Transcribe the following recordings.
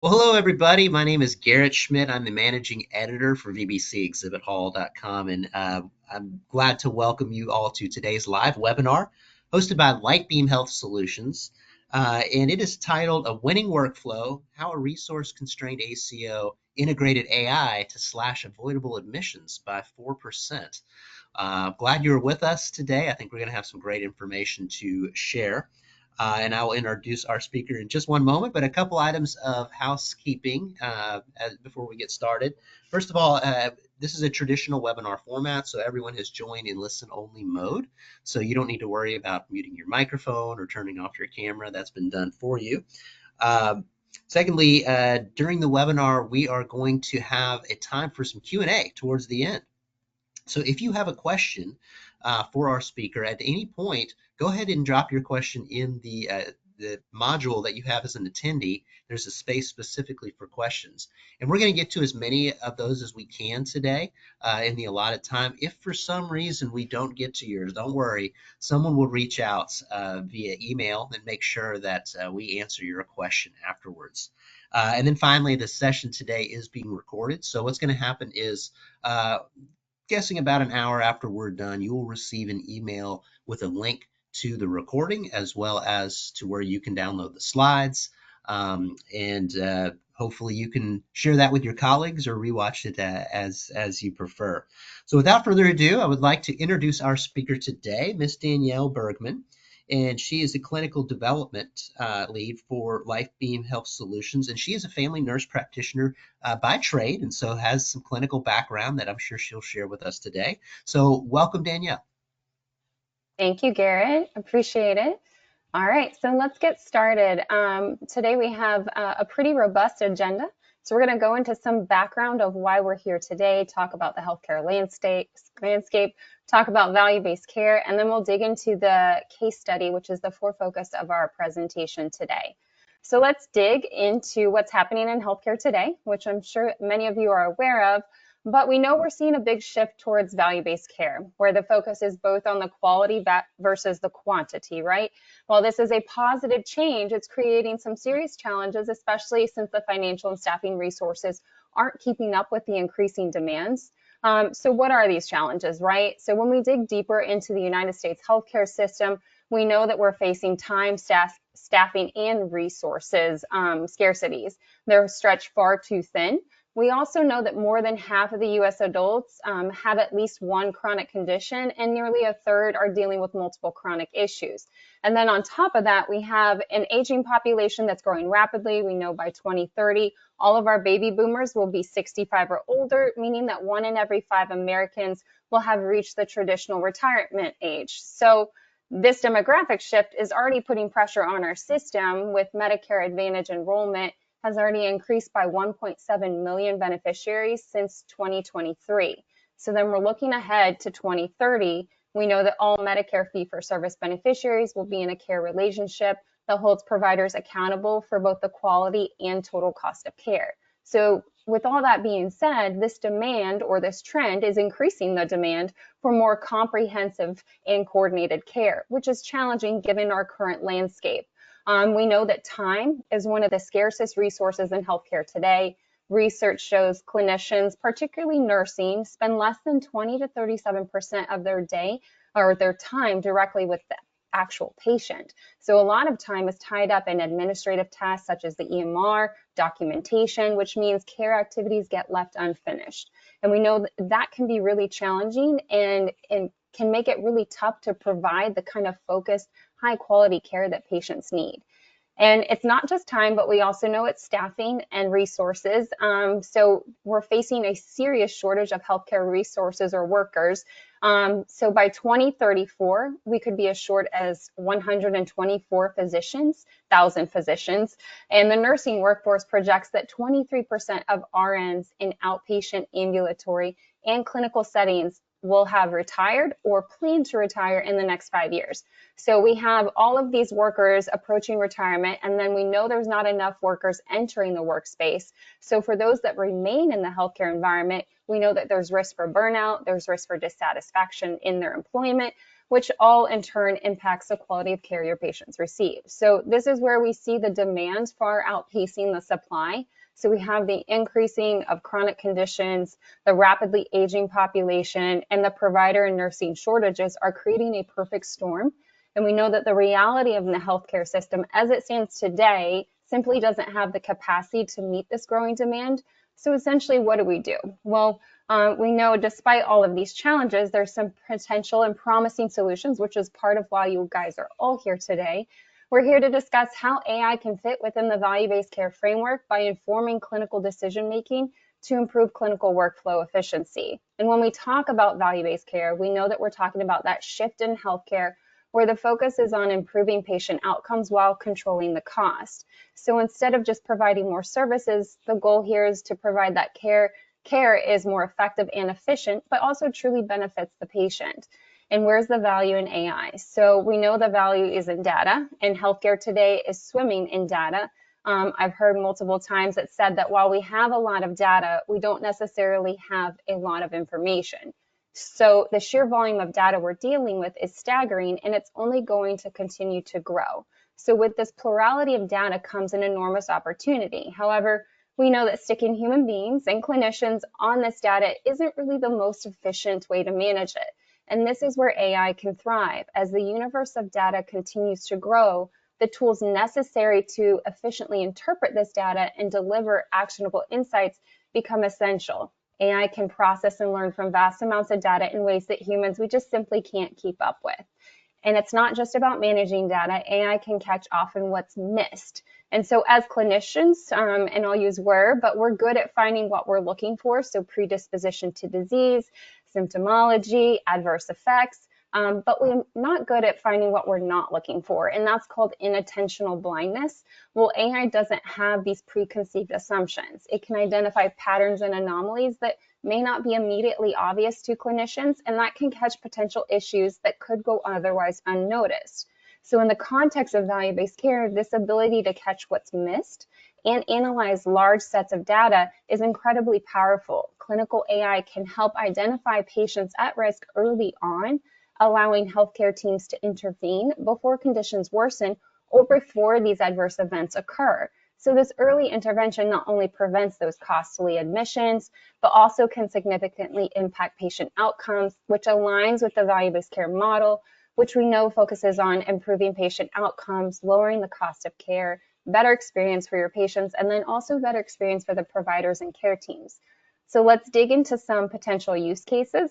Well, hello, everybody. My name is Garrett Schmidt. I'm the managing editor for VBCExhibitHall.com, and I'm glad to welcome you all to today's live webinar hosted by Lightbeam Health Solutions. And it is titled A Winning Workflow, How a Resource-Constrained ACO Integrated AI to Slash Avoidable Admissions by 4%. Glad you're with us today. I think we're going to have some great information to share. And I will introduce our speaker in just one moment, but a couple items of housekeeping before we get started. First of all, this is a traditional webinar format, so everyone has joined in listen-only mode. So you don't need to worry about muting your microphone or turning off your camera. That's been done for you. Secondly, during the webinar, we are going to have a time for some Q&A towards the end. So if you have a question for our speaker at any point, go ahead and drop your question in the module that you have as an attendee. There's a space specifically for questions. And we're going to get to as many of those as we can today in the allotted time. If for some reason we don't get to yours, don't worry. Someone will reach out via email and make sure that we answer your question afterwards. And then finally, the session today is being recorded. So what's going to happen is guessing about an hour after we're done, you will receive an email with a link to the recording as well as to where you can download the slides. And hopefully you can share that with your colleagues or rewatch it as you prefer. So without further ado, I would like to introduce our speaker today, Miss Danielle Bergman. And she is a clinical development lead for Lightbeam Health Solutions. And she is a family nurse practitioner by trade, and so has some clinical background that I'm sure she'll share with us today. So welcome, Danielle. Thank you, Garrett. Appreciate it. All right, so let's get started. Today we have a pretty robust agenda. So we're going to go into some background of why we're here today, talk about the healthcare landscape, talk about value-based care, and then we'll dig into the case study, which is the focus of our presentation today. So let's dig into what's happening in healthcare today, which I'm sure many of you are aware of. But we know we're seeing a big shift towards value-based care, where the focus is both on the quality versus the quantity, right? While this is a positive change, it's creating some serious challenges, especially since the financial and staffing resources aren't keeping up with the increasing demands. So what are these challenges, right? So when we dig deeper into the United States healthcare system, we know that we're facing time, staffing, and resources scarcities. They're stretched far too thin. We also know that more than half of the U.S. adults have at least one chronic condition, and nearly a third are dealing with multiple chronic issues. And then on top of that, we have an aging population that's growing rapidly. We know by 2030, all of our baby boomers will be 65 or older, meaning that 1 in every 5 Americans will have reached the traditional retirement age. So this demographic shift is already putting pressure on our system, with Medicare Advantage enrollment has already increased by 1.7 million beneficiaries since 2023. So then we're looking ahead to 2030. We know that all Medicare fee-for-service beneficiaries will be in a care relationship that holds providers accountable for both the quality and total cost of care. So with all that being said, this demand or this trend is increasing the demand for more comprehensive and coordinated care, which is challenging given our current landscape. We know that time is one of the scarcest resources in healthcare today. Research shows clinicians, particularly nursing, spend less than 20 to 37% of their day or their time directly with the actual patient. So a lot of time is tied up in administrative tasks such as the EMR, documentation, which means care activities get left unfinished. And we know that can be really challenging and can make it really tough to provide the kind of focused, high quality care that patients need. And it's not just time, but we also know it's staffing and resources. So we're facing a serious shortage of healthcare resources or workers. So by 2034, we could be as short as 124,000 physicians. And the nursing workforce projects that 23% of RNs in outpatient, ambulatory, and clinical settings will have retired or plan to retire in the next 5 years. So we have all of these workers approaching retirement, and then we know there's not enough workers entering the workspace. So for those that remain in the healthcare environment, we know that there's risk for burnout, there's risk for dissatisfaction in their employment, which all in turn impacts the quality of care your patients receive. So this is where we see the demand far outpacing the supply. So we have the increasing of chronic conditions, the rapidly aging population, and the provider and nursing shortages are creating a perfect storm. And we know that the reality of the healthcare system as it stands today simply doesn't have the capacity to meet this growing demand. So essentially, what do? Well, we know despite all of these challenges, there's some potential and promising solutions, which is part of why you guys are all here today. We're here to discuss how AI can fit within the value-based care framework by informing clinical decision-making to improve clinical workflow efficiency. And when we talk about value-based care, we know that we're talking about that shift in healthcare where the focus is on improving patient outcomes while controlling the cost. So instead of just providing more services, the goal here is to provide that care is more effective and efficient, but also truly benefits the patient. And where's the value in AI? So we know the value is in data, and healthcare today is swimming in data. I've heard multiple times it said that while we have a lot of data, we don't necessarily have a lot of information. So the sheer volume of data we're dealing with is staggering, and it's only going to continue to grow. So with this plurality of data comes an enormous opportunity. However, we know that sticking human beings and clinicians on this data isn't really the most efficient way to manage it. And this is where AI can thrive. As the universe of data continues to grow, the tools necessary to efficiently interpret this data and deliver actionable insights become essential. AI can process and learn from vast amounts of data in ways that humans, we just simply can't keep up with. And it's not just about managing data. AI can catch often what's missed. And so as clinicians, and I'll use were, but we're good at finding what we're looking for. So predisposition to disease, symptomology, adverse effects, but we're not good at finding what we're not looking for. And that's called inattentional blindness. Well, AI doesn't have these preconceived assumptions. It can identify patterns and anomalies that may not be immediately obvious to clinicians, and that can catch potential issues that could go otherwise unnoticed. So in the context of value-based care, this ability to catch what's missed and analyze large sets of data is incredibly powerful. Clinical AI can help identify patients at risk early on, allowing healthcare teams to intervene before conditions worsen or before these adverse events occur. So this early intervention not only prevents those costly admissions, but also can significantly impact patient outcomes, which aligns with the value-based care model, which we know focuses on improving patient outcomes, lowering the cost of care, better experience for your patients, and then also better experience for the providers and care teams. So let's dig into some potential use cases.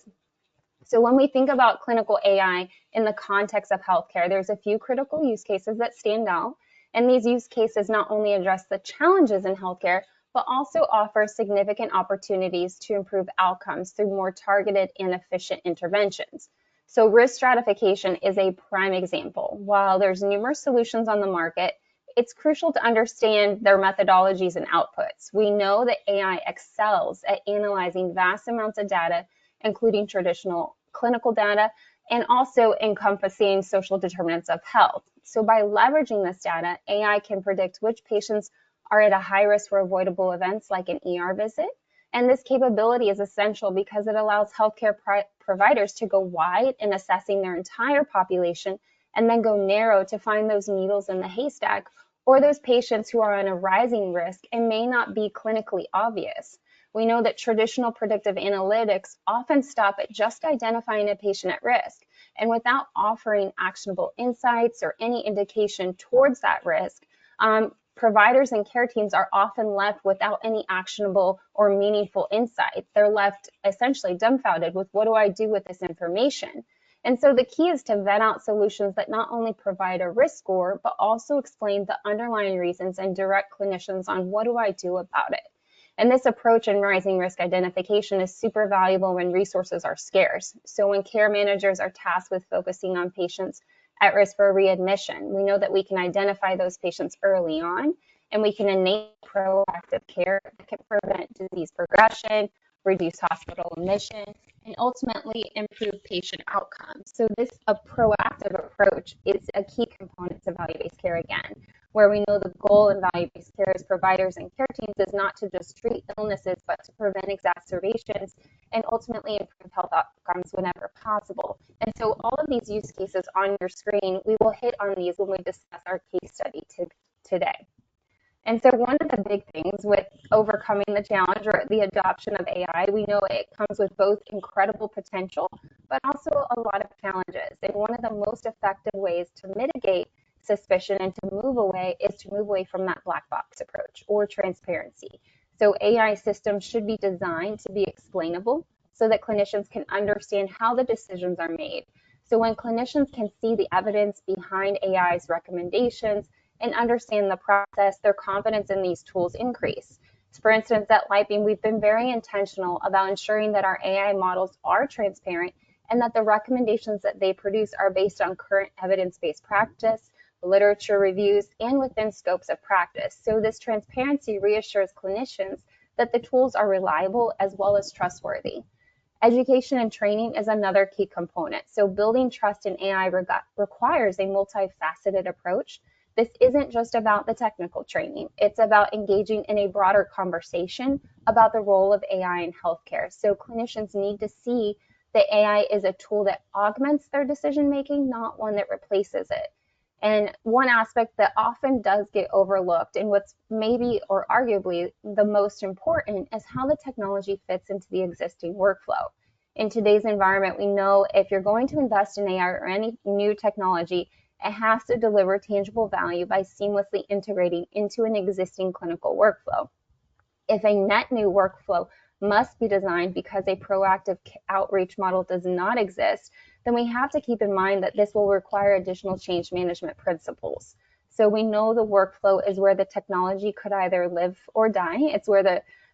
So when we think about clinical AI in the context of healthcare, there's a few critical use cases that stand out. And these use cases not only address the challenges in healthcare, but also offer significant opportunities to improve outcomes through more targeted and efficient interventions. So risk stratification is a prime example. While there's numerous solutions on the market, it's crucial to understand their methodologies and outputs. We know that AI excels at analyzing vast amounts of data, including traditional clinical data, and also encompassing social determinants of health. So by leveraging this data, AI can predict which patients are at a high risk for avoidable events like an ER visit. And this capability is essential because it allows healthcare providers to go wide in assessing their entire population and then go narrow to find those needles in the haystack or those patients who are on a rising risk and may not be clinically obvious. We know that traditional predictive analytics often stop at just identifying a patient at risk. And without offering actionable insights or any indication towards that risk, providers and care teams are often left without any actionable or meaningful insight. They're left essentially dumbfounded with, what do I do with this information? And so the key is to vet out solutions that not only provide a risk score, but also explain the underlying reasons and direct clinicians on what do I do about it. And this approach in rising risk identification is super valuable when resources are scarce. So when care managers are tasked with focusing on patients at risk for readmission, we know that we can identify those patients early on, and we can enable proactive care that can prevent disease progression, reduce hospital admission, and ultimately improve patient outcomes. So this proactive approach is a key component to value-based care again, where we know the goal in value-based care as providers and care teams is not to just treat illnesses, but to prevent exacerbations and ultimately improve health outcomes whenever possible. And so all of these use cases on your screen, we will hit on these when we discuss our case study today. And so one of the big things with overcoming the challenge or the adoption of AI, we know it comes with both incredible potential, but also a lot of challenges. And one of the most effective ways to mitigate suspicion and to move away is to move away from that black box approach or transparency. So AI systems should be designed to be explainable so that clinicians can understand how the decisions are made. So when clinicians can see the evidence behind AI's recommendations and understand the process, their confidence in these tools increase. For instance, at Lightbeam, we've been very intentional about ensuring that our AI models are transparent and that the recommendations that they produce are based on current evidence-based practice, literature reviews, and within scopes of practice. So this transparency reassures clinicians that the tools are reliable as well as trustworthy. Education and training is another key component. So building trust in AI requires a multifaceted approach. This isn't just about the technical training. It's about engaging in a broader conversation about the role of AI in healthcare. So clinicians need to see that AI is a tool that augments their decision-making, not one that replaces it. And one aspect that often does get overlooked and what's maybe or arguably the most important is how the technology fits into the existing workflow. In today's environment, we know if you're going to invest in AI or any new technology, it has to deliver tangible value by seamlessly integrating into an existing clinical workflow. If a net new workflow must be designed because a proactive outreach model does not exist, then we have to keep in mind that this will require additional change management principles. So we know the workflow is where the technology could either live or die. It's where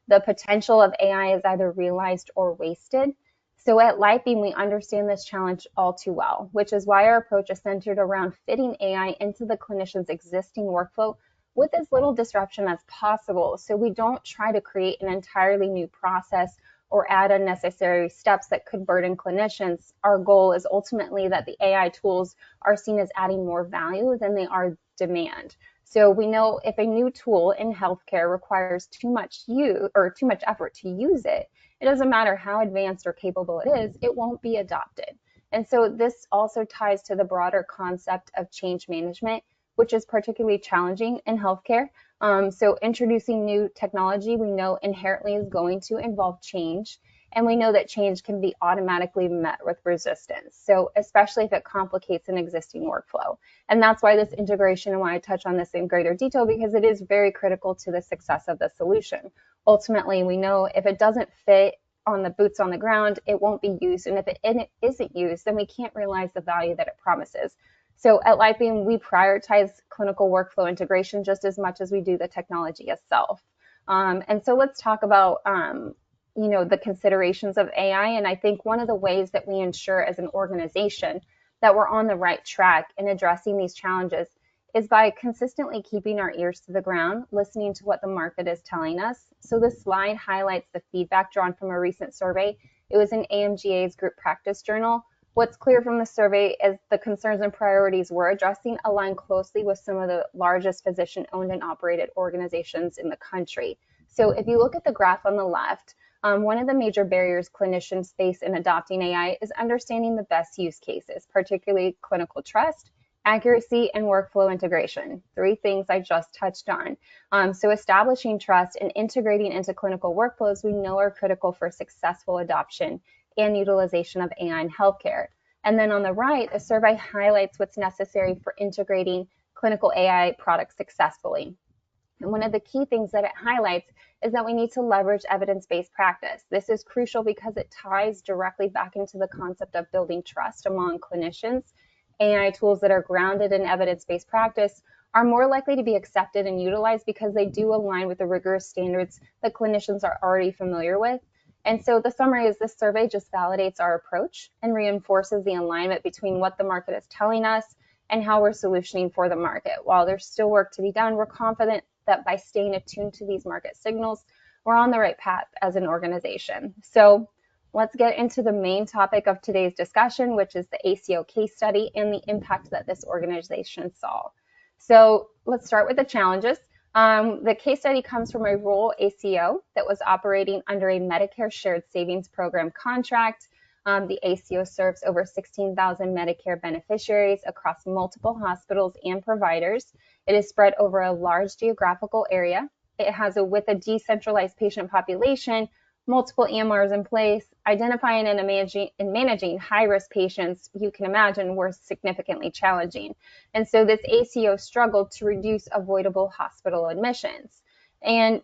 the potential of AI is either realized or wasted. So at Lightbeam, we understand this challenge all too well, which is why our approach is centered around fitting AI into the clinician's existing workflow with as little disruption as possible. So we don't try to create an entirely new process or add unnecessary steps that could burden clinicians. Our goal is ultimately that the AI tools are seen as adding more value than they are demand. So we know if a new tool in healthcare requires too much effort to use it, it doesn't matter how advanced or capable it is, it won't be adopted. And so this also ties to the broader concept of change management, which is particularly challenging in healthcare. So introducing new technology, we know inherently is going to involve change. And we know that change can be automatically met with resistance. So especially if it complicates an existing workflow. And that's why this integration and why I touch on this in greater detail, because it is very critical to the success of the solution. Ultimately, we know if it doesn't fit on the boots on the ground, it won't be used. And if it isn't used, then we can't realize the value that it promises. So at Lightbeam, we prioritize clinical workflow integration just as much as we do the technology itself. And so let's talk about the considerations of AI. And I think one of the ways that we ensure as an organization that we're on the right track in addressing these challenges is by consistently keeping our ears to the ground, listening to what the market is telling us. So this slide highlights the feedback drawn from a recent survey. It was in AMGA's group practice journal. What's clear from the survey is the concerns and priorities we're addressing align closely with some of the largest physician-owned and operated organizations in the country. So if you look at the graph on the left, one of the major barriers clinicians face in adopting AI is understanding the best use cases, particularly clinical trust, accuracy, and workflow integration. 3 things I just touched on. So establishing trust and integrating into clinical workflows we know are critical for successful adoption and utilization of AI in healthcare. And then on the right, the survey highlights what's necessary for integrating clinical AI products successfully. And one of the key things that it highlights is that we need to leverage evidence-based practice. This is crucial because it ties directly back into the concept of building trust among clinicians. AI tools that are grounded in evidence-based practice are more likely to be accepted and utilized because they do align with the rigorous standards that clinicians are already familiar with. And so the summary is this survey just validates our approach and reinforces the alignment between what the market is telling us and how we're solutioning for the market. While there's still work to be done, we're confident that by staying attuned to these market signals, we're on the right path as an organization. So let's get into the main topic of today's discussion, which is the ACO case study and the impact that this organization saw. So let's start with the challenges. The case study comes from a rural ACO that was operating under a Medicare Shared Savings Program contract. The ACO serves over 16,000 Medicare beneficiaries across multiple hospitals and providers. It is spread over a large geographical area. It has with a decentralized patient population, multiple EMRs in place, identifying and managing high-risk patients, you can imagine, were significantly challenging. And so this ACO struggled to reduce avoidable hospital admissions. And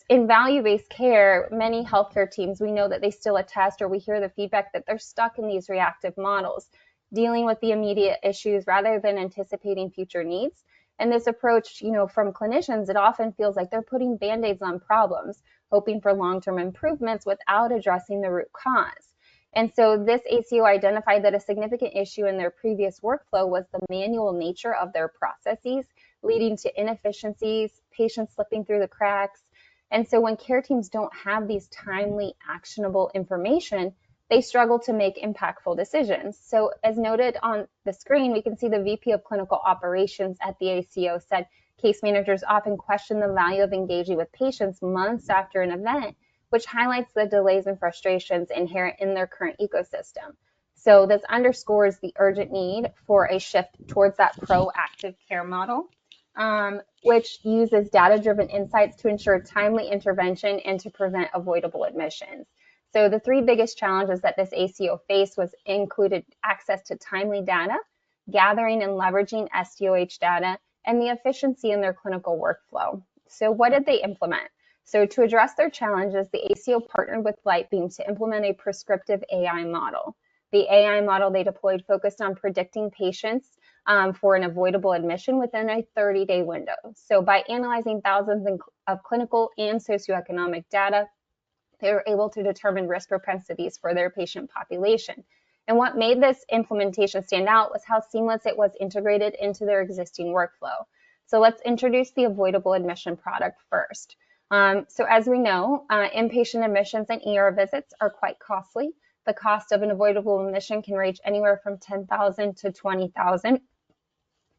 in value-based care, many healthcare teams, we know that they still attest, or we hear the feedback that they're stuck in these reactive models, dealing with the immediate issues rather than anticipating future needs. And this approach, from clinicians, it often feels like they're putting Band-Aids on problems, hoping for long-term improvements without addressing the root cause. And so this ACO identified that a significant issue in their previous workflow was the manual nature of their processes, leading to inefficiencies, patients slipping through the cracks. And so when care teams don't have these timely, actionable information, they struggle to make impactful decisions. So as noted on the screen, we can see the VP of Clinical Operations at the ACO said case managers often question the value of engaging with patients months after an event, which highlights the delays and frustrations inherent in their current ecosystem. So this underscores the urgent need for a shift towards that proactive care model, which uses data-driven insights to ensure timely intervention and to prevent avoidable admissions. So the three biggest challenges that this ACO faced included access to timely data, gathering and leveraging SDOH data, and the efficiency in their clinical workflow. So what did they implement? So to address their challenges, the ACO partnered with Lightbeam to implement a prescriptive AI model. The AI model they deployed focused on predicting patients for an avoidable admission within a 30-day window. So by analyzing thousands of clinical and socioeconomic data, they were able to determine risk propensities for their patient population. And what made this implementation stand out was how seamless it was integrated into their existing workflow. So let's introduce the avoidable admission product first. So as we know, inpatient admissions and ER visits are quite costly. The cost of an avoidable admission can range anywhere from $10,000 to $20,000.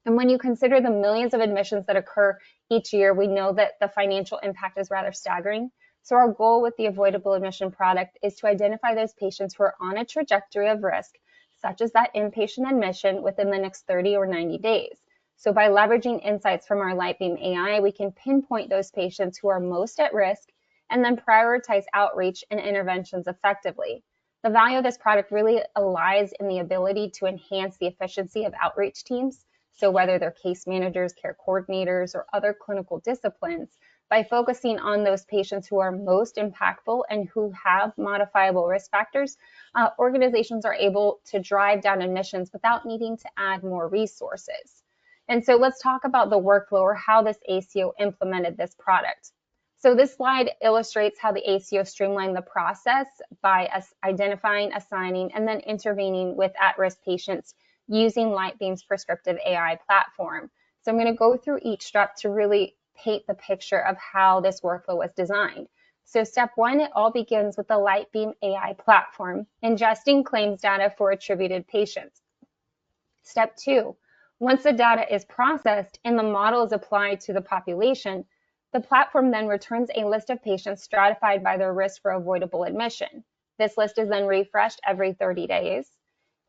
And when you consider the millions of admissions that occur each year, we know that the financial impact is rather staggering. So our goal with the avoidable admission product is to identify those patients who are on a trajectory of risk, such as that inpatient admission within the next 30 or 90 days. So by leveraging insights from our Lightbeam AI, we can pinpoint those patients who are most at risk and then prioritize outreach and interventions effectively. The value of this product really lies in the ability to enhance the efficiency of outreach teams. So whether they're case managers, care coordinators, or other clinical disciplines, by focusing on those patients who are most impactful and who have modifiable risk factors, organizations are able to drive down admissions without needing to add more resources. And so let's talk about the workflow or how this ACO implemented this product. So this slide illustrates how the ACO streamlined the process by identifying, assigning, and then intervening with at-risk patients using Lightbeam's prescriptive AI platform. So I'm going to go through each step to really paint the picture of how this workflow was designed. So step one, it all begins with the Lightbeam AI platform, ingesting claims data for attributed patients. Step two, once the data is processed and the model is applied to the population, the platform then returns a list of patients stratified by their risk for avoidable admission. This list is then refreshed every 30 days.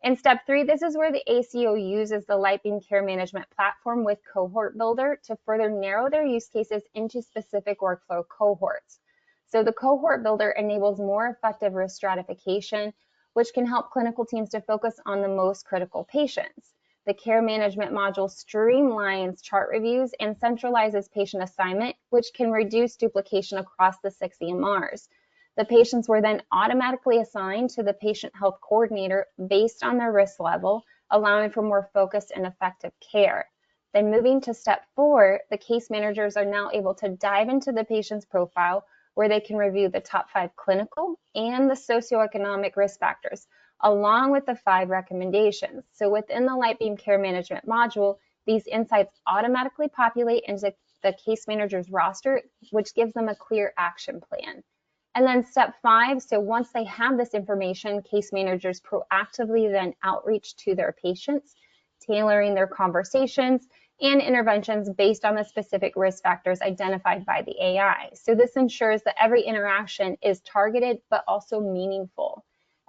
In step three, this is where the ACO uses the Lightbeam Care Management Platform with Cohort Builder to further narrow their use cases into specific workflow cohorts. So the Cohort Builder enables more effective risk stratification, which can help clinical teams to focus on the most critical patients. The Care Management module streamlines chart reviews and centralizes patient assignment, which can reduce duplication across the 6 EMRs. The patients were then automatically assigned to the patient health coordinator based on their risk level, allowing for more focused and effective care. Then moving to step 4, the case managers are now able to dive into the patient's profile where they can review the top 5 clinical and the socioeconomic risk factors, along with the 5 recommendations. So within the Lightbeam Care Management module, these insights automatically populate into the case manager's roster, which gives them a clear action plan. And then step 5, so once they have this information, case managers proactively then outreach to their patients, tailoring their conversations and interventions based on the specific risk factors identified by the AI. So this ensures that every interaction is targeted but also meaningful.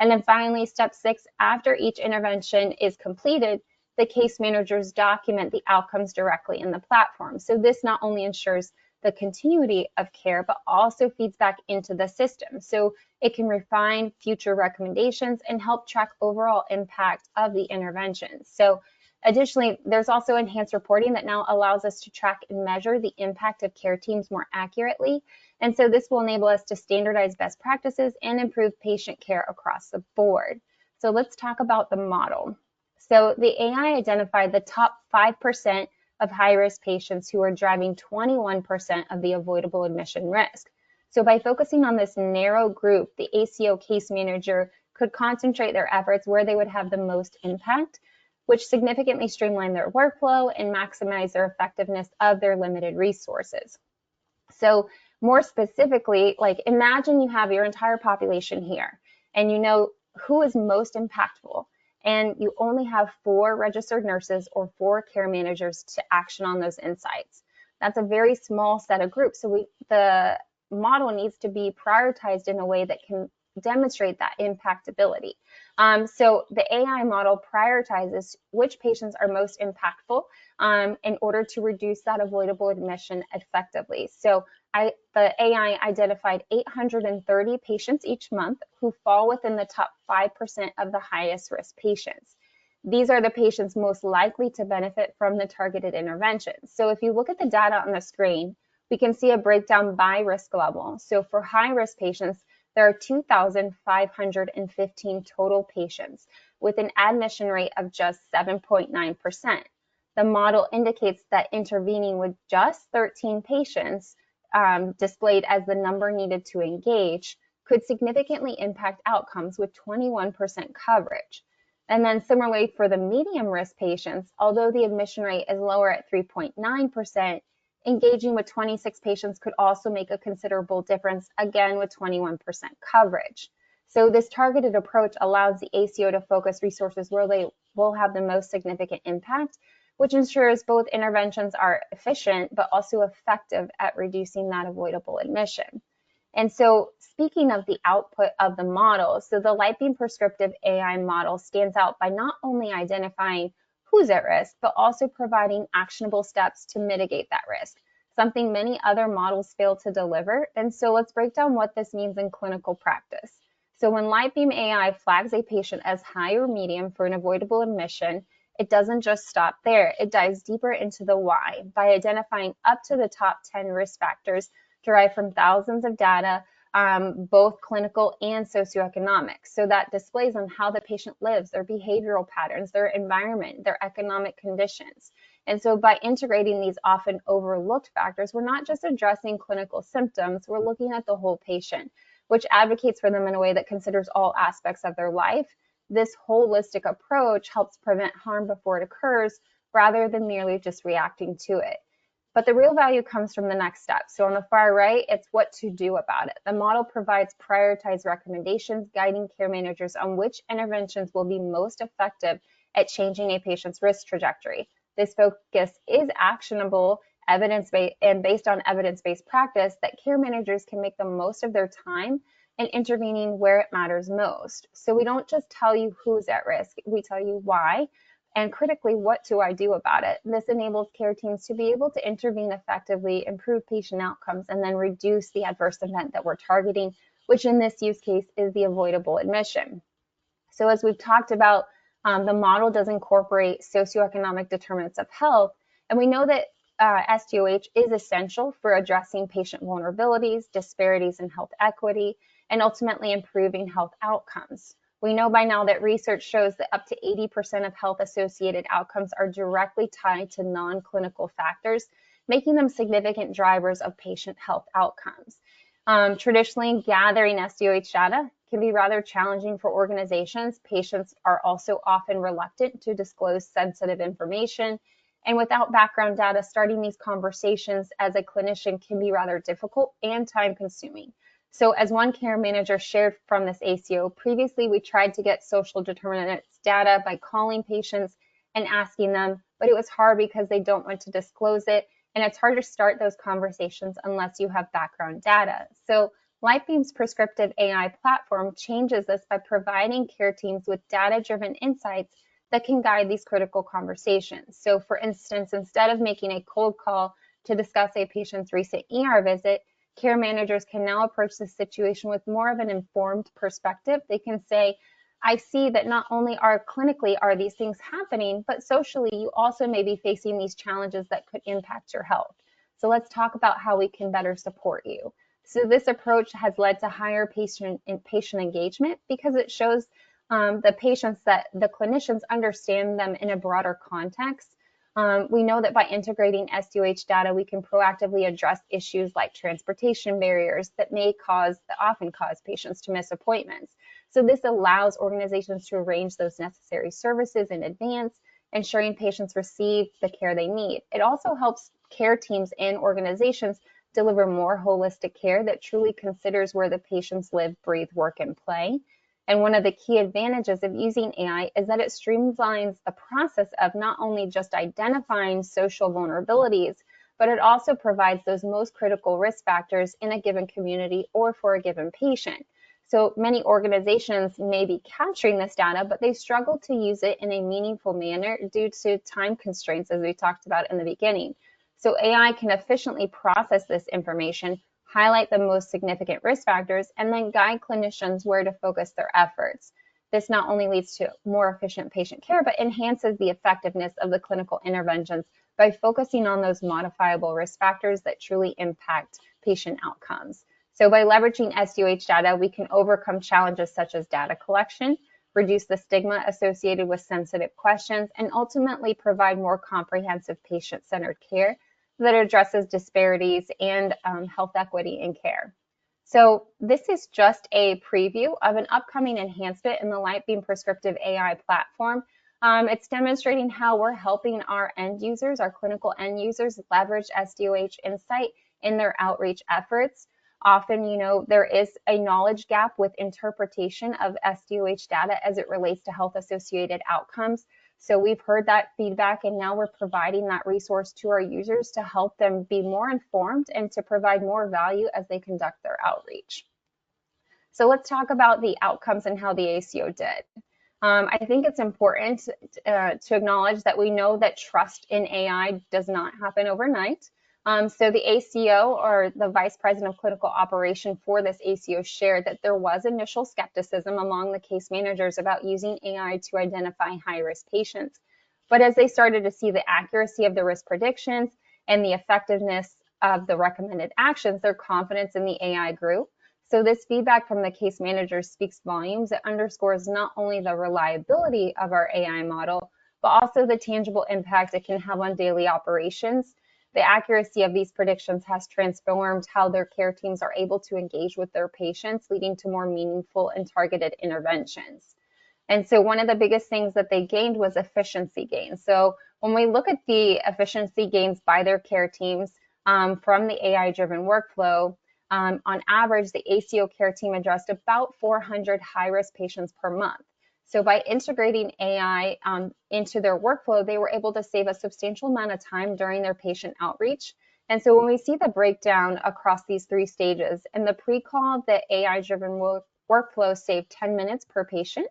And then finally, step 6, after each intervention is completed, the case managers document the outcomes directly in the platform. So this not only ensures the continuity of care, but also feeds back into the system. So it can refine future recommendations and help track overall impact of the interventions. So additionally, there's also enhanced reporting that now allows us to track and measure the impact of care teams more accurately. And so this will enable us to standardize best practices and improve patient care across the board. So let's talk about the model. So the AI identified the top 5% of high-risk patients who are driving 21% of the avoidable admission risk. So by focusing on this narrow group, the ACO case manager could concentrate their efforts where they would have the most impact, which significantly streamline their workflow and maximize their effectiveness of their limited resources. So more specifically, like imagine you have your entire population here and you know who is most impactful, and you only have 4 registered nurses or 4 care managers to action on those insights. That's a very small set of groups. So the model needs to be prioritized in a way that can demonstrate that impactability. So the AI model prioritizes which patients are most impactful in order to reduce that avoidable admission effectively. So the AI identified 830 patients each month who fall within the top 5% of the highest risk patients. These are the patients most likely to benefit from the targeted interventions. So if you look at the data on the screen, we can see a breakdown by risk level. So for high risk patients, there are 2,515 total patients with an admission rate of just 7.9%. The model indicates that intervening with just 13 patients displayed as the number needed to engage could significantly impact outcomes with 21% coverage. And then similarly for the medium risk patients, although the admission rate is lower at 3.9%, engaging with 26 patients could also make a considerable difference, again with 21% coverage. So this targeted approach allows the ACO to focus resources where they will have the most significant impact, which ensures both interventions are efficient but also effective at reducing that avoidable admission. And so speaking of the output of the model, so the Lightbeam prescriptive AI model stands out by not only identifying who's at risk, but also providing actionable steps to mitigate that risk, something many other models fail to deliver. And so let's break down what this means in clinical practice. So when Lightbeam AI flags a patient as high or medium for an avoidable admission, it doesn't just stop there. It dives deeper into the why by identifying up to the top 10 risk factors derived from thousands of data, both clinical and socioeconomic. So that displays on how the patient lives, their behavioral patterns, their environment, their economic conditions. And so by integrating these often overlooked factors, we're not just addressing clinical symptoms, we're looking at the whole patient, which advocates for them in a way that considers all aspects of their life. This holistic approach helps prevent harm before it occurs rather than merely just reacting to it. But the real value comes from the next step. So on the far right, it's what to do about it. The model provides prioritized recommendations, guiding care managers on which interventions will be most effective at changing a patient's risk trajectory. This focus is actionable, evidence-based, and based on evidence-based practice that care managers can make the most of their time and intervening where it matters most. So we don't just tell you who's at risk, we tell you why, and critically, what do I do about it? This enables care teams to be able to intervene effectively, improve patient outcomes, and then reduce the adverse event that we're targeting, which in this use case is the avoidable admission. So as we've talked about, the model does incorporate socioeconomic determinants of health, and we know that SDOH is essential for addressing patient vulnerabilities, disparities in health equity, and ultimately improving health outcomes. We know by now that research shows that up to 80% of health-associated outcomes are directly tied to non-clinical factors, making them significant drivers of patient health outcomes. Traditionally, gathering SDOH data can be rather challenging for organizations. Patients are also often reluctant to disclose sensitive information. And without background data, starting these conversations as a clinician can be rather difficult and time-consuming. So as one care manager shared from this ACO, previously we tried to get social determinants data by calling patients and asking them, but it was hard because they don't want to disclose it. And it's hard to start those conversations unless you have background data. So Lightbeam's prescriptive AI platform changes this by providing care teams with data-driven insights that can guide these critical conversations. So for instance, instead of making a cold call to discuss a patient's recent ER visit, care managers can now approach the situation with more of an informed perspective. They can say, I see that not only clinically are these things happening, but socially you also may be facing these challenges that could impact your health. So let's talk about how we can better support you. So this approach has led to higher patient engagement because it shows the patients that the clinicians understand them in a broader context. We know that by integrating SDOH data, we can proactively address issues like transportation barriers that often cause patients to miss appointments. So this allows organizations to arrange those necessary services in advance, ensuring patients receive the care they need. It also helps care teams and organizations deliver more holistic care that truly considers where the patients live, breathe, work, and play. And one of the key advantages of using AI is that it streamlines the process of not only just identifying social vulnerabilities, but it also provides those most critical risk factors in a given community or for a given patient. So many organizations may be capturing this data, but they struggle to use it in a meaningful manner due to time constraints, as we talked about in the beginning. So AI can efficiently process this information, highlight the most significant risk factors, and then guide clinicians where to focus their efforts. This not only leads to more efficient patient care, but enhances the effectiveness of the clinical interventions by focusing on those modifiable risk factors that truly impact patient outcomes. So by leveraging SDOH data, we can overcome challenges such as data collection, reduce the stigma associated with sensitive questions, and ultimately provide more comprehensive patient-centered care that addresses disparities and health equity in care. So this is just a preview of an upcoming enhancement in the Lightbeam Prescriptive AI platform. It's demonstrating how we're helping our end users, our clinical end users, leverage SDOH insight in their outreach efforts. Often, there is a knowledge gap with interpretation of SDOH data as it relates to health-associated outcomes. So we've heard that feedback, and now we're providing that resource to our users to help them be more informed and to provide more value as they conduct their outreach. So let's talk about the outcomes and how the ACO did. I think it's important to acknowledge that we know that trust in AI does not happen overnight. So the ACO, or the Vice President of Clinical Operation for this ACO, shared that there was initial skepticism among the case managers about using AI to identify high-risk patients. But as they started to see the accuracy of the risk predictions and the effectiveness of the recommended actions, their confidence in the AI grew. So this feedback from the case managers speaks volumes. It underscores not only the reliability of our AI model, but also the tangible impact it can have on daily operations. The accuracy of these predictions has transformed how their care teams are able to engage with their patients, leading to more meaningful and targeted interventions. And so one of the biggest things that they gained was efficiency gains. So when we look at the efficiency gains by their care teams from the AI-driven workflow, on average, the ACO care team addressed about 400 high-risk patients per month. So by integrating AI into their workflow, they were able to save a substantial amount of time during their patient outreach. And so when we see the breakdown across these three stages, in the pre-call, the AI-driven workflow saved 10 minutes per patient.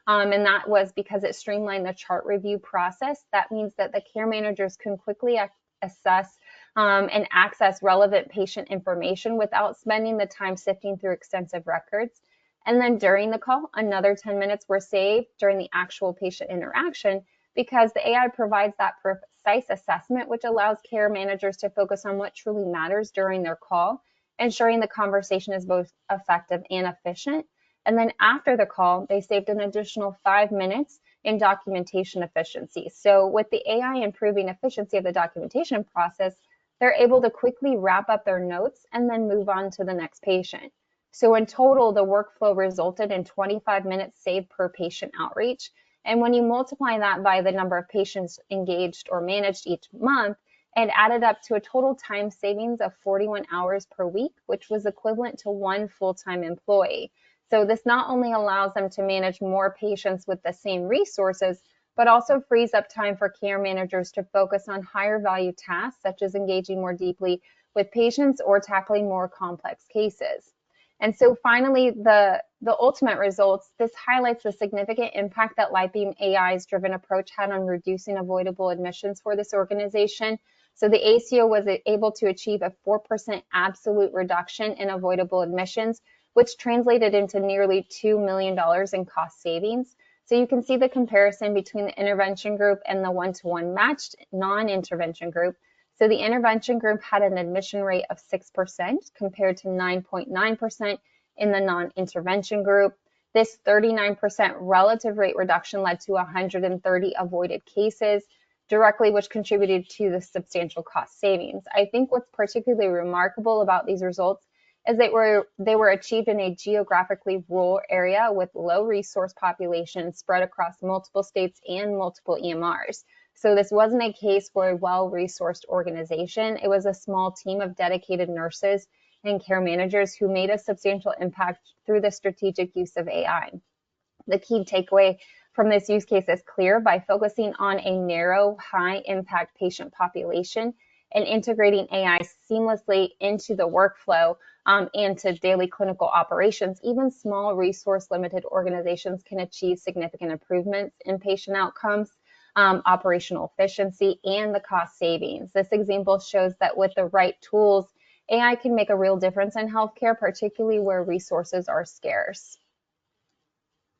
And that was because it streamlined the chart review process. That means that the care managers can quickly assess and access relevant patient information without spending the time sifting through extensive records. And then during the call, another 10 minutes were saved during the actual patient interaction because the AI provides that precise assessment, which allows care managers to focus on what truly matters during their call, ensuring the conversation is both effective and efficient. And then after the call, they saved an additional 5 minutes in documentation efficiency. So with the AI improving efficiency of the documentation process, they're able to quickly wrap up their notes and then move on to the next patient. So in total, the workflow resulted in 25 minutes saved per patient outreach. And when you multiply that by the number of patients engaged or managed each month, it added up to a total time savings of 41 hours per week, which was equivalent to one full-time employee. So this not only allows them to manage more patients with the same resources, but also frees up time for care managers to focus on higher value tasks, such as engaging more deeply with patients or tackling more complex cases. And so finally, the ultimate results, this highlights the significant impact that Lightbeam AI's driven approach had on reducing avoidable admissions for this organization. So the ACO was able to achieve a 4% absolute reduction in avoidable admissions, which translated into nearly $2 million in cost savings. So you can see the comparison between the intervention group and the one-to-one matched non-intervention group. So the intervention group had an admission rate of 6% compared to 9.9% in the non-intervention group. This 39% relative rate reduction led to 130 avoided cases directly, which contributed to the substantial cost savings. I think what's particularly remarkable about these results is they were achieved in a geographically rural area with low resource population spread across multiple states and multiple EMRs. So this wasn't a case for a well-resourced organization. It was a small team of dedicated nurses and care managers who made a substantial impact through the strategic use of AI. The key takeaway from this use case is clear. By focusing on a narrow, high-impact patient population and integrating AI seamlessly into the workflow and to daily clinical operations, even small resource-limited organizations can achieve significant improvements in patient outcomes, operational efficiency, and the cost savings. This example shows that with the right tools, AI can make a real difference in healthcare, particularly where resources are scarce.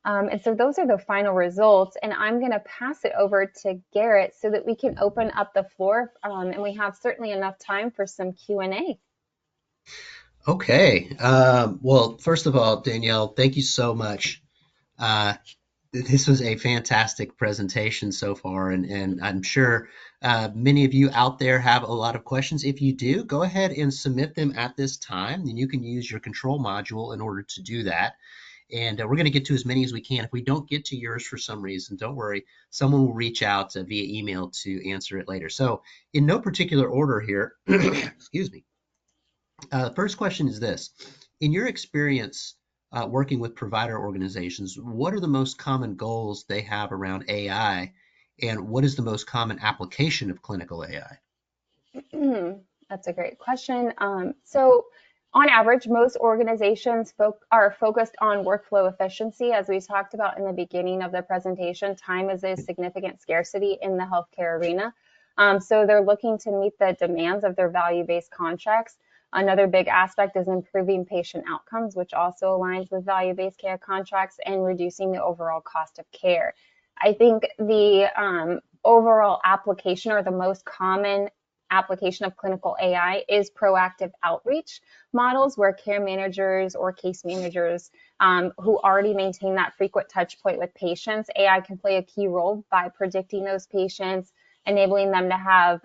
And so those are the final results, and I'm going to pass it over to Garrett so that we can open up the floor, and we have certainly enough time for some Q&A. Okay. Well, first of all, Danielle, thank you so much. This was a fantastic presentation so far, and I'm sure many of you out there have a lot of questions. If you do, go ahead and submit them at this time, and you can use your control module in order to do that. And we're going to get to as many as we can. If we don't get to yours for some reason, don't worry. Someone will reach out via email to answer it later. So in no particular order here, excuse me. The first question is this. In your experience working with provider organizations, what are the most common goals they have around AI, and what is the most common application of clinical AI? That's a great question. So on average, most organizations are focused on workflow efficiency. As we talked about in the beginning of the presentation, time is a significant scarcity in the healthcare arena. So they're looking to meet the demands of their value-based contracts. Another big aspect is improving patient outcomes, which also aligns with value-based care contracts, and reducing the overall cost of care. I think the overall application, or the most common application of clinical AI, is proactive outreach models, where care managers or case managers who already maintain that frequent touch point with patients, AI can play a key role by predicting those patients, enabling them to have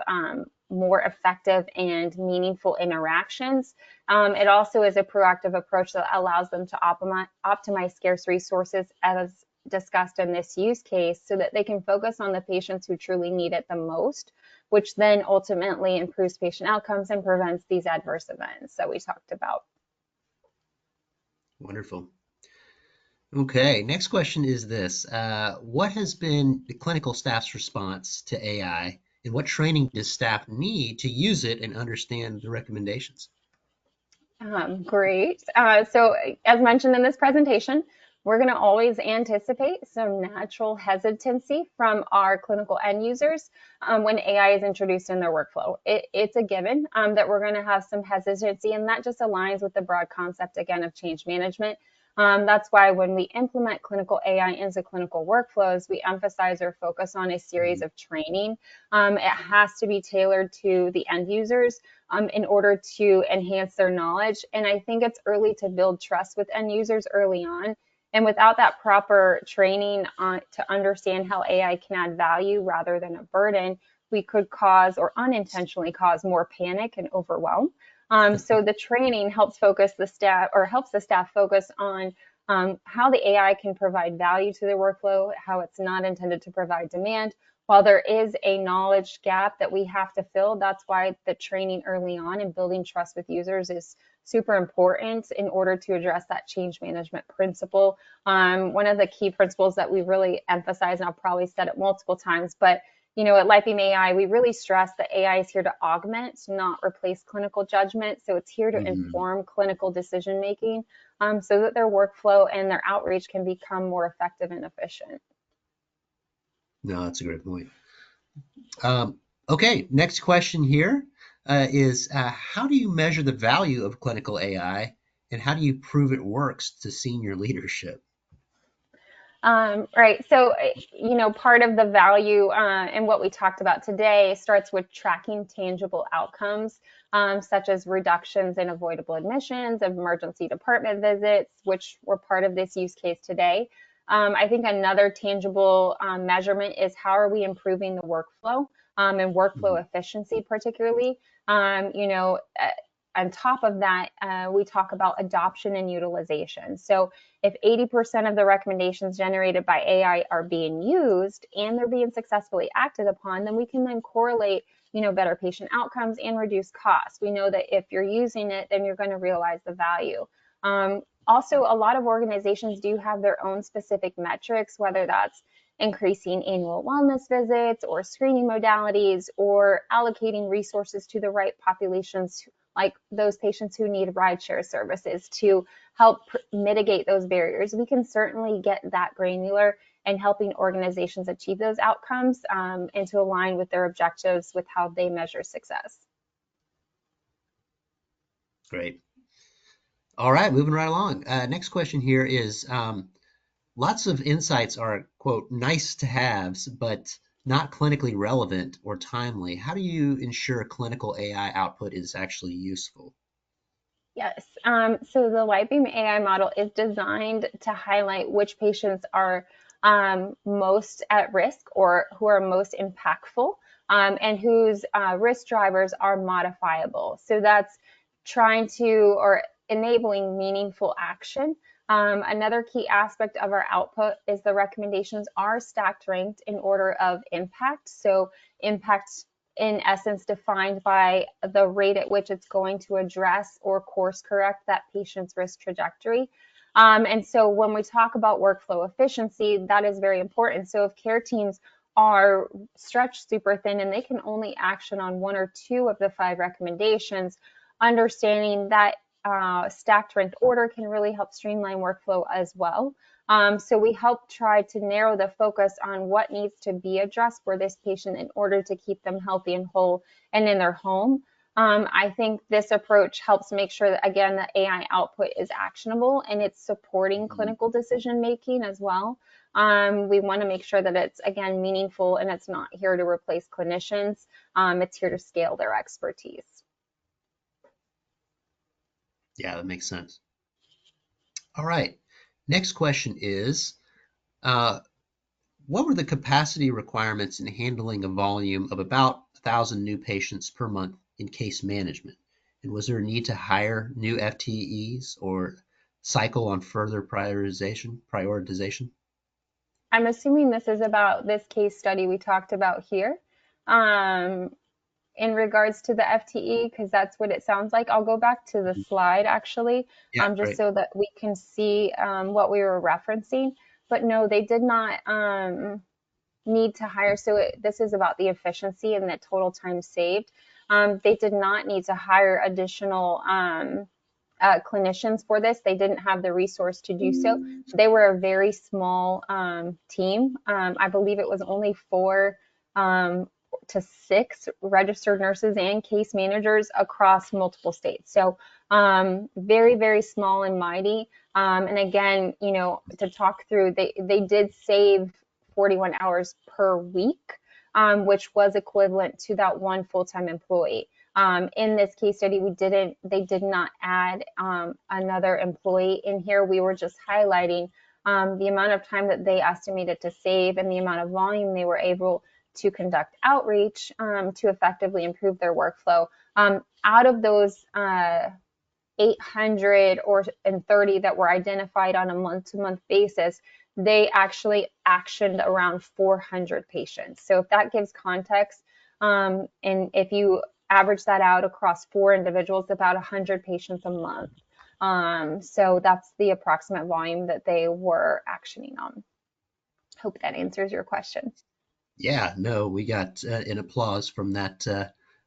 more effective and meaningful interactions. It also is a proactive approach that allows them to optimize scarce resources, as discussed in this use case, so that they can focus on the patients who truly need it the most, which then ultimately improves patient outcomes and prevents these adverse events that we talked about. Wonderful. Okay, next question is this. What has been the clinical staff's response to AI, and what training does staff need to use it and understand the recommendations? Great. So as mentioned in this presentation, we're going to always anticipate some natural hesitancy from our clinical end users when AI is introduced in their workflow. It's a given that we're going to have some hesitancy, and that just aligns with the broad concept, again, of change management. That's why when we implement clinical AI into clinical workflows, we emphasize or focus on a series of training. It has to be tailored to the end users in order to enhance their knowledge. And I think it's early to build trust with end users early on. And without that proper training to understand how AI can add value rather than a burden, we could cause, or unintentionally cause, more panic and overwhelm. So the training helps the staff focus on how the AI can provide value to their workflow, how it's not intended to provide demand. While there is a knowledge gap that we have to fill, that's why the training early on and building trust with users is super important in order to address that change management principle. One of the key principles that we really emphasize, and I'll probably said it multiple times, but at Lightbeam AI, we really stress that AI is here to augment, not replace clinical judgment. So it's here to Mhm. inform clinical decision making, so that their workflow and their outreach can become more effective and efficient. No, that's a great point. Okay, next question here is how do you measure the value of clinical AI and how do you prove it works to senior leadership? Right. So, part of the value and what we talked about today starts with tracking tangible outcomes, such as reductions in avoidable admissions, emergency department visits, which were part of this use case today. I think another tangible measurement is how are we improving the workflow and workflow Mhm. efficiency, particularly. On top of that, we talk about adoption and utilization. So, if 80% of the recommendations generated by AI are being used and they're being successfully acted upon, then we can then correlate, better patient outcomes and reduce costs. We know that if you're using it, then you're going to realize the value. Also, a lot of organizations do have their own specific metrics, whether that's increasing annual wellness visits or screening modalities or allocating resources to the right populations, like those patients who need rideshare services to help mitigate those barriers. We can certainly get that granular in helping organizations achieve those outcomes and to align with their objectives with how they measure success. Great. All right, moving right along. Next question here is lots of insights are, quote, nice to haves, but not clinically relevant or timely. How do you ensure clinical AI output is actually useful? Yes. So the Lightbeam AI model is designed to highlight which patients are most at risk or who are most impactful, and whose risk drivers are modifiable. So that's trying to or enabling meaningful action. Another key aspect of our output is the recommendations are stacked ranked in order of impact. So impact in essence defined by the rate at which it's going to address or course correct that patient's risk trajectory. And so when we talk about workflow efficiency, that is very important. So if care teams are stretched super thin and they can only action on one or two of the five recommendations, understanding that stacked ranked order can really help streamline workflow as well. So we help try to narrow the focus on what needs to be addressed for this patient in order to keep them healthy and whole and in their home. I think this approach helps make sure that, again, the AI output is actionable and it's supporting Mhm. clinical decision making as well. We want to make sure that it's, again, meaningful and it's not here to replace clinicians. It's here to scale their expertise. Yeah, that makes sense. All right. Next question is uh, what were the capacity requirements in handling a volume of about 1,000 new patients per month in case management? And was there a need to hire new FTEs or cycle on further prioritization? I'm assuming this is about this case study we talked about here. Um, in regards to the FTE, because that's what it sounds like. I'll go back to the slide actually, Yeah, just great. so that we can see what we were referencing. But no, they did not need to hire. So this is about the efficiency and the total time saved. They did not need to hire additional clinicians for this. They didn't have the resource to do so. They were a very small team. I believe it was only four to six registered nurses and case managers across multiple states. So very, very small and mighty. And again, to talk through, they did save 41 hours per week, which was equivalent to that one full-time employee. In this case study, they did not add another employee in here. We were just highlighting the amount of time that they estimated to save and the amount of volume they were able to conduct outreach to effectively improve their workflow. Out of those 800 or and 30 that were identified on a month-to-month basis, they actually actioned around 400 patients. So if that gives context, and if you average that out across four individuals, about 100 patients a month. So that's the approximate volume that they were actioning on. Hope that answers your question. Yeah, no, we got an applause Oh, from that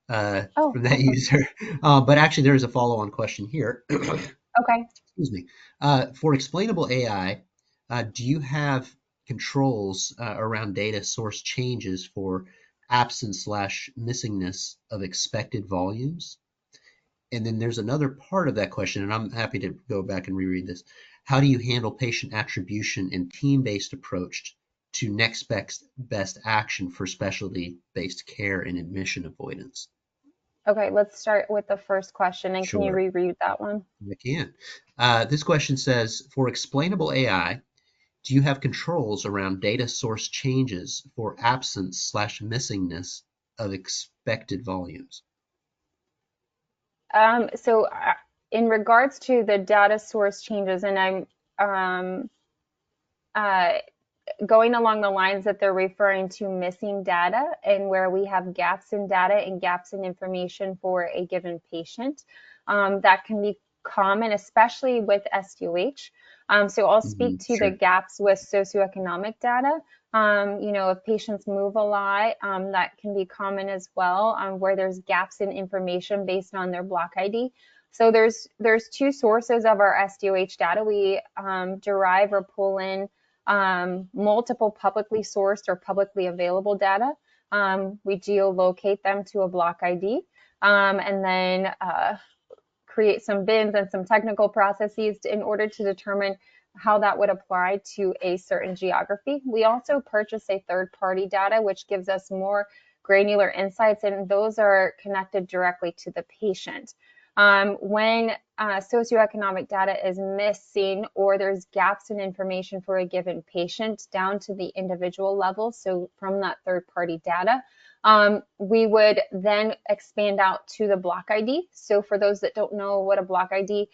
awesome. user. But actually, there is a follow-on question here. Okay. Excuse me. For explainable AI, do you have controls around data source changes for absence slash missingness of expected volumes? And then there's another part of that question, and I'm happy to go back and reread this. How do you handle patient attribution and team-based approach to next best action for specialty-based care and admission avoidance? Okay, let's start with the first question, and can you Sure, reread that one? I can. This question says, for explainable AI, do you have controls around data source changes for absence slash missingness of expected volumes? So in regards to the data source changes, and I'm um, uh, going along the lines that they're referring to missing data and where we have gaps in data and gaps in information for a given patient. That can be common, especially with SUH. So I'll speak to the Sure. gaps with socioeconomic data. If patients move a lot, that can be common as well, where there's gaps in information based on their block ID. So there's two sources of our SDOH data. We derive or pull in multiple publicly sourced or publicly available data. We geolocate them to a block ID, and then create some bins and some technical processes in order to determine how that would apply to a certain geography. We also purchase a third-party data, which gives us more granular insights, and those are connected directly to the patient. When socioeconomic data is missing or there's gaps in information for a given patient down to the individual level, so from that third-party data, we would then expand out to the block ID. So for those that don't know what a block ID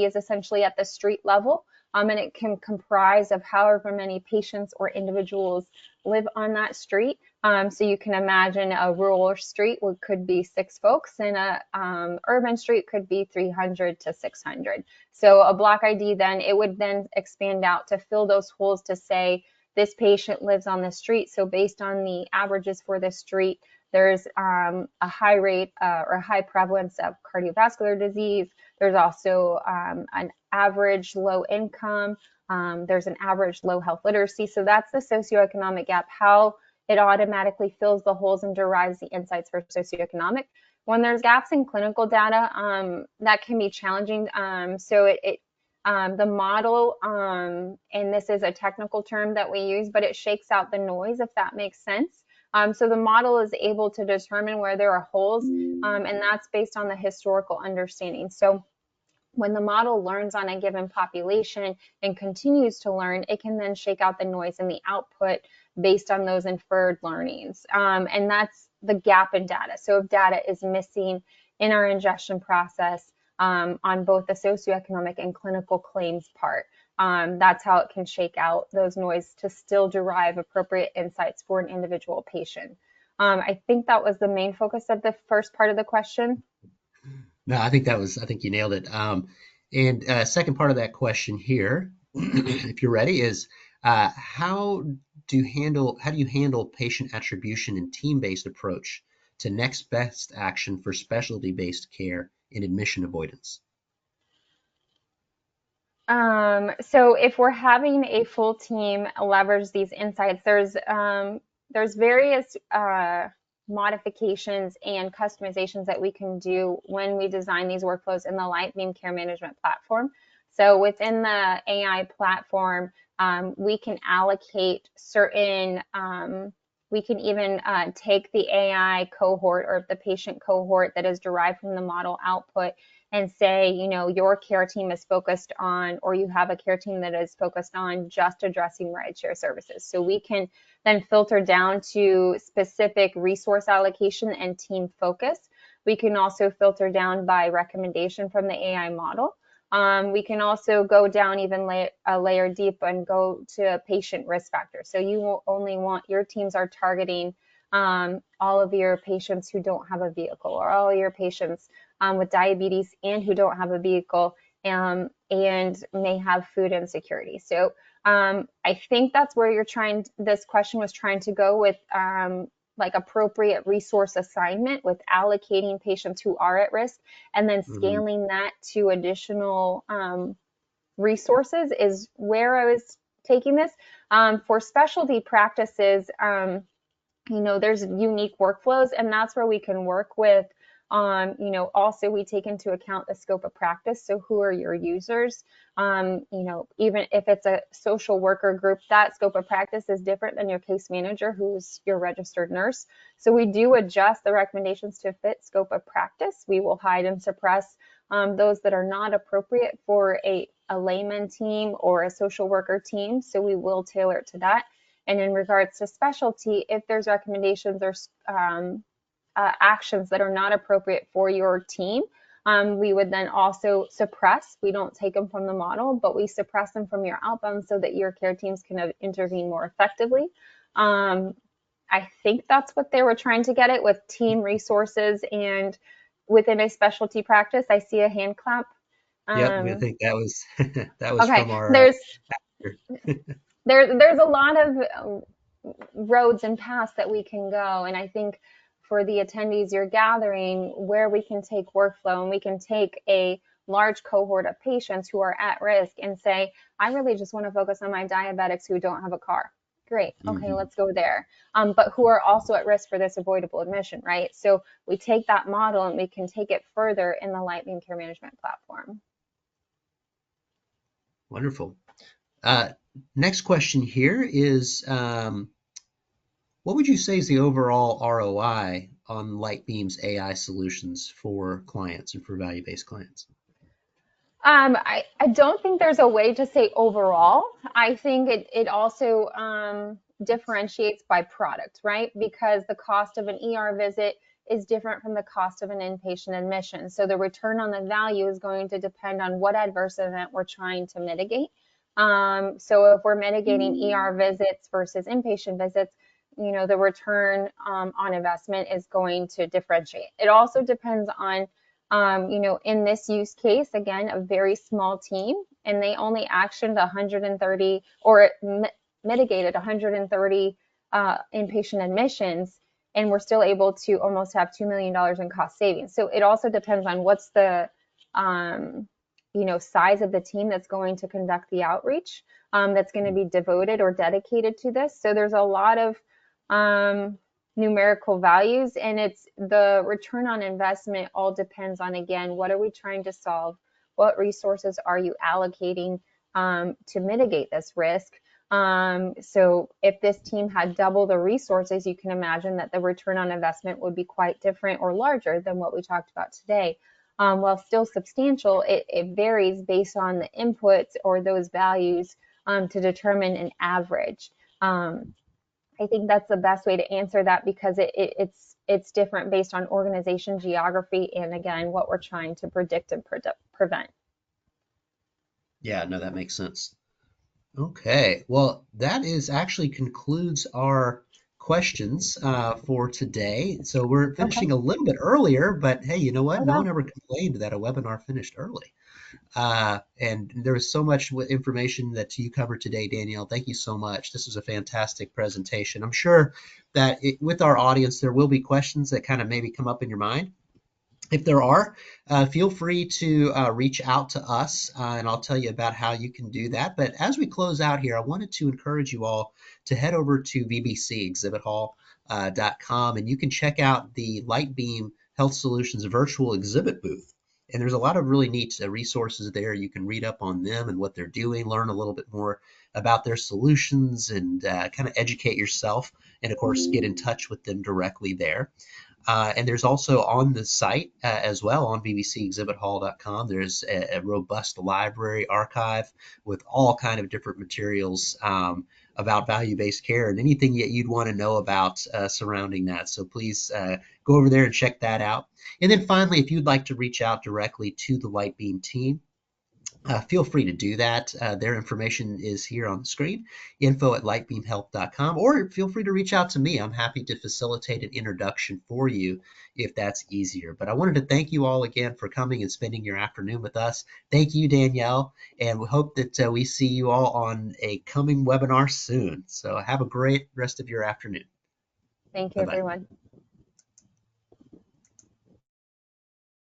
is essentially at the street level, and it can comprise of however many patients or individuals live on that street. So you can imagine a rural street could be 6 folks, and a urban street could be 300 to 600. So a block ID then it would then expand out to fill those holes to say this patient lives on the street. So based on the averages for the street, there's a high rate or a high prevalence of cardiovascular disease. There's also an average low income. There's an average low health literacy. So that's the socioeconomic gap, how it automatically fills the holes and derives the insights for socioeconomic. When there's gaps in clinical data, that can be challenging. The model, and this is a technical term that we use, but it shakes out the noise, if that makes sense. So the model is able to determine where there are holes, and that's based on the historical understanding. So when the model learns on a given population and continues to learn, it can then shake out the noise in the output based on those inferred learnings. And that's the gap in data. So if data is missing in our ingestion process, on both the socioeconomic and clinical claims part, that's how it can shake out those noise to still derive appropriate insights for an individual patient. I think that was the main focus of the first part of the question. No, I think you nailed it. And second part of that question here, if you're ready, is how do you handle patient attribution and team-based approach to next best action for specialty-based care and admission avoidance? So if we're having a full team leverage these insights, there's various modifications and customizations that we can do when we design these workflows in the Lightbeam Care Management platform. So within the AI platform, we can allocate certain. We can even take the AI cohort or the patient cohort that is derived from the model output and say, your care team is focused on, or you have a care team that is focused on just addressing rideshare services. So we can then filter down to specific resource allocation and team focus. We can also filter down by recommendation from the AI model. We can also go down even a layer deep and go to patient risk factors. So you will only want, your teams are targeting all of your patients who don't have a vehicle, or all your patients with diabetes and who don't have a vehicle, and may have food insecurity. So I think that's where this question was trying to go with like appropriate resource assignment with allocating patients who are at risk and then Hmm. scaling that to additional resources is where I was taking this. For specialty practices, there's unique workflows, and that's where we can work with. Also we take into account the scope of practice. So who are your users? Even if it's a social worker group, that scope of practice is different than your case manager, who's your registered nurse. So we do adjust the recommendations to fit scope of practice. We will hide and suppress those that are not appropriate for a layman team or a social worker team. So we will tailor it to that. And in regards to specialty, if there's recommendations or actions that are not appropriate for your team, we would then also suppress. We don't take them from the model, but we suppress them from your outbound so that your care teams can intervene more effectively. I think that's what they were trying to get at with team resources and within a specialty practice. I see a hand clap. Yep, I Um, think that was that was okay, from our. there's a lot of roads and paths that we can go. And I think for the attendees you're gathering, where we can take workflow and we can take a large cohort of patients who are at risk and say, I really just want to focus on my diabetics who don't have a car. Great. Okay, Mhm. let's go there. But who are also at risk for this avoidable admission, right? So we take that model and we can take it further in the Lightbeam Care Management platform. Wonderful. Uh, Next question here is, what would you say is the overall ROI on Lightbeam's AI solutions for clients and for value-based clients? I don't think there's a way to say overall. I think it also differentiates by product, right? Because the cost of an ER visit is different from the cost of an inpatient admission. So the return on the value is going to depend on what adverse event we're trying to mitigate. So if we're mitigating ER visits versus inpatient visits, the return on investment is going to differentiate. It also depends on in this use case, again, a very small team, and they only actioned 130 or mitigated 130 inpatient admissions, and we're still able to almost have $2 million in cost savings. So it also depends on what's the size of the team that's going to conduct the outreach, that's going to be devoted or dedicated to this. So there's a lot of numerical values, and it's the return on investment all depends on, again, what are we trying to solve, what resources are you allocating to mitigate this risk. So if this team had double the resources, you can imagine that the return on investment would be quite different or larger than what we talked about today. While still substantial, it varies based on the inputs or those values to determine an average. I think that's the best way to answer that because it's different based on organization geography and, again, what we're trying to predict and prevent. Yeah, no, that makes sense. Okay, well, that is actually concludes our questions for today. So we're Okay. finishing a little bit earlier, but hey, you know what? Oh, No one wow. ever complained that a webinar finished early. And there was so much information that you covered today, Danielle. Thank you so much. This was a fantastic presentation. I'm sure that with our audience, there will be questions that kind of maybe come up in your mind. If there are, feel free to reach out to us, and I'll tell you about how you can do that. But as we close out here, I wanted to encourage you all to head over to vbcexhibithall.com, and you can check out the Lightbeam Health Solutions virtual exhibit booth. And there's a lot of really neat resources there. You can read up on them and what they're doing, learn a little bit more about their solutions, and kind of educate yourself. And of course, get in touch with them directly there. And there's also on the site as well on vbcexhibithall.com, there's a robust library archive with all kind of different materials about value-based care and anything that you'd want to know about surrounding that. So please go over there and check that out. And then finally, if you'd like to reach out directly to the Lightbeam team, feel free to do that. Their information is here on the screen, info@lightbeamhealth.com, or feel free to reach out to me. I'm happy to facilitate an introduction for you if that's easier. But I wanted to thank you all again for coming and spending your afternoon with us. Thank you, Danielle, and we hope that we see you all on a coming webinar soon. So have a great rest of your afternoon. Thank you, Bye-bye. everyone.